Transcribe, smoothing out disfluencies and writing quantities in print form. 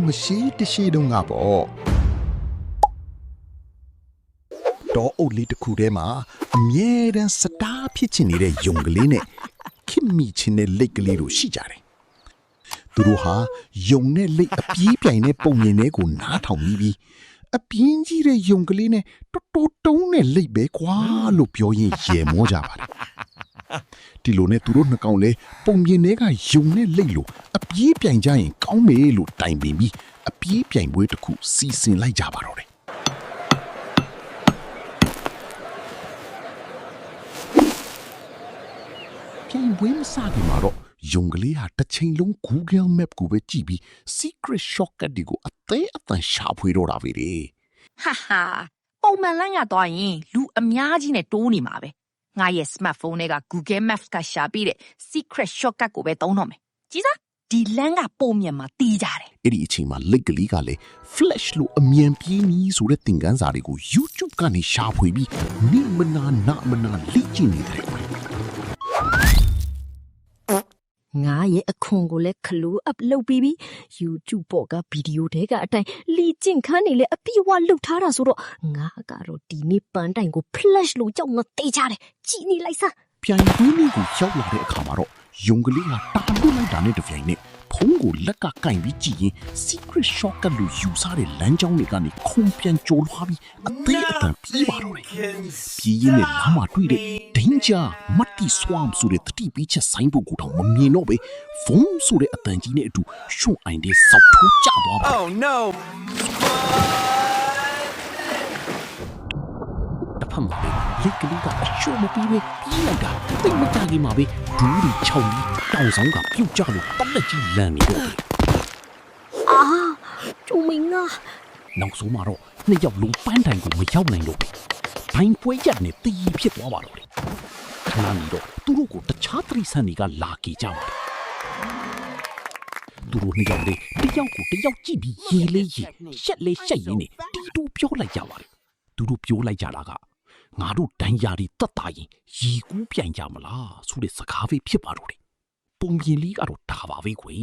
မရှိတရှိတုန်းကပေါ့တော့အုတ်လေးတစ်ခုထဲမှာအမြဲတမ်းစတားဖြစ်ချင်နေတဲ့ယုံကလေးနဲ့ခင်မိချင်တဲ့လိတ်ကလေးတို့ရှိကြတယ်သူတို့ဟာယုံနဲ့လိတ်အပြေးပြိုင်တဲ့ပုံမြင်တွေကိုနားထောင်ပြီးအပြင်းကြီးတဲ့ယုံကလေးနဲ့တော်တော်တုံးတဲ့လိတ်ပဲကွာလို့ပြောရင်ရေမောကြပါတယ်ဒီလိုနဲ့သူတို့နှစ်ကောင်လဲပုံမြင်တွေကယုံနဲ့လိတ်လို့အပြေးပြိုင်ကြရင်ကောင်းမယ်လို့တိုင်ပင်ပြီးအပြေးပြိုင်ပွဲတစ်ခုစီစဉ်လိုက်ကြပါတော့တယ်ပြိုင်ပွဲမစခင်မှာတော့ယုံကလေးဟာတစ်ချိန်လုံး Google Map ကိုပဲကြည့်ပြီး secret shortcut တွေကိုအသေးအတန်ရှာဖွေတော့တာပဲလေဟာဟာပုံမှန်လမ်းရသွားရင်လူအများကြီးနဲ့တိုးနေမှာပဲငါရဲ့ smartphone တွေက Google Maps ကရှာပြီးတဲ့ secret shortcut ကိုပဲသုံးတော့မယ်ကြည်စားဒီလမ်းကပုံမြန်မှာတီးကြတယ်အဲ့ဒီအချိန်မှာလိတ်ကလေးကလည်း flash လို့အမြန်ပြေးနီးဆိုတဲ့သင်ခန်းစာတွေကို YouTube ကနေရှာဖွေပြီးနိမနာနာမနာလေ့ကျင့်နေတယ်ငါရဲ့အခွန်ကိုလည်း close up လုပ်ပြီးပြီ YouTube ပေါ်ကဗီဒီယိုတွေကအတိုင်းလီကျင့်ခန်းနေလေအပြည့်အဝလုပ်ထားတာဆိုတော့ငါကတော့ဒီနေ့ပန်းတိုင်ကို flash လို့ကြောက်ငါတေးကြတယ်ကြည်နေလိုက်စမ်းပြိုင်ပွဲလေးကိုရောက်လာတဲ့အခါမှာတော့ယုံကလေးကတာလွတ်လိုက်တာနဲ့တပြိုင်နက်ဖုံးကိုလက်ကကင်ပြီးကြည့်ရင် secret shortcut လို့ယူဆတဲ့လမ်းကြောင်းတွေကနေခုန်ပြန်ကျော်လွှားပြီးအသေးအတန်ပြေးပါတော့တယ်ပြေးရင်းနဲ့လမ်းမှာတွေ့တဲ့ danger muddy swamp ဆိုတဲ့တတိပိချက်ဆိုင်းပုတ်ကိုတော့မမြင်တော့ပဲဖုံးဆိုတဲ့အတန်ကြီးနဲ့အတူရှွန့်အိုင်တဲ့စောက်ထိုးကျသွားပါ Oh no တဖက်မှာပဲလိတ်ကလေးကအရှုံးမပြီးပဲပြေးလိုက်တာတိတ်မကြခင်မှာပဲဒူးရီချောင်းပြီးတောင်ဆောင်ကပြုတ်ကျလို့တက်လက်ကြီးလန့်နေတော့တယ်အာကျုံမင်းငါနောက်ဆုံးမှာတော့နှစ်ယောက်လုံးပန်းတိုင်ကိုမရောက်နိုင်တော့ဘူးဘိုင်းပွဲရက်နဲ့တီးဖြစ်သွားပါတော့တယ်ခဏနေတော့သူတို့ကိုတခြားသတိဆန်တွေကလာကြကြပါတယ်သူတို့နှစ်ယောက်လေးတယောက်ကိုတယောက်ကြည့်ပြီးရေလေးရေရှက်လေးရှက်ရင်းနဲ့တီတူပြောလိုက်ကြပါတယ်သူတို့ပြောလိုက်ကြတာကငါတို့တန်းရာတွေတတ်တာရင်ရေကူးပြိုင်ကြမလားဆိုတဲ့စကားပဲဖြစ်ပါတော့တယ်ပုံပြင်လေးကတော့ဒါပါပဲခွေ